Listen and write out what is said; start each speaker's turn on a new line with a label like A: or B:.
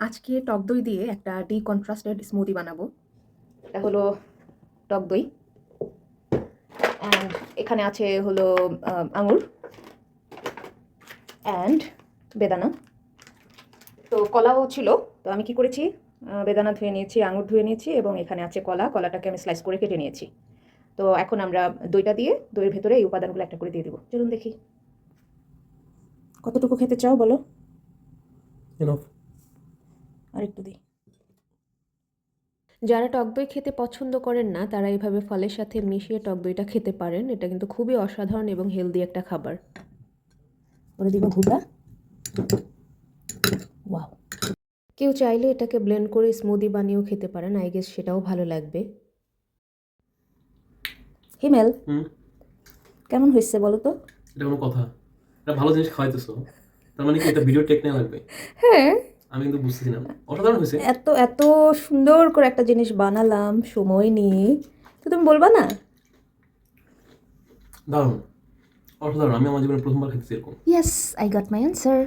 A: আজকে টক দই দিয়ে একটা কন্ট্রাস্টেড স্মুদি বানাবো। এটা হলো টক দই, অ্যান্ড এখানে আছে হলো আঙুর অ্যান্ড বেদানা। তো কলাও ছিল, তো আমি কি করেছি, বেদানা ধুয়ে নিয়েছি, আঙুর ধুয়ে নিয়েছি, এবং এখানে আছে কলাটাকে আমি স্লাইস করে কেটে নিয়েছি। তো এখন আমরা দইটা দিয়ে দইয়ের ভেতরে এই উপাদানগুলো একটা করে দিয়ে দেবো। চলুন দেখি কতটুকু খেতে চাও বলো। আর একটু দিই। যারা টক দই খেতে পছন্দ করেন না তারা এইভাবে ফলের সাথে মিশিয়ে টক দইটা খেতে পারেন। এটা কিন্তু খুবই অসাধারণ এবং হেলদি একটা খাবার। করে দিব ভুটা। ওয়াও। কেউ চাইলে এটাকে ব্লেন্ড করে স্মুদি বানিয়েও খেতে পারেন, আই গেস সেটাও ভালো লাগবে। হিমেল, কেমন হয়েছে বলো তো?
B: এটা কোনো কথা? এটা ভালো জিনিস খাওয়াইতেছো, তার মানে কি এটা ভিডিও টেক নেওয়া লাগবে?
A: হ্যাঁ,
B: আমি কিন্তু বুঝতেছি না। অসাধারণ হয়েছে।
A: এত এত সুন্দর করে একটা জিনিস বানালাম সময় নিয়ে, তো তুমি বলবা না?
B: দারুণ, অসাধারণ। আমি আমার জীবনে প্রথমবার খেতেছি এরকম।
A: Yes, I got my answer.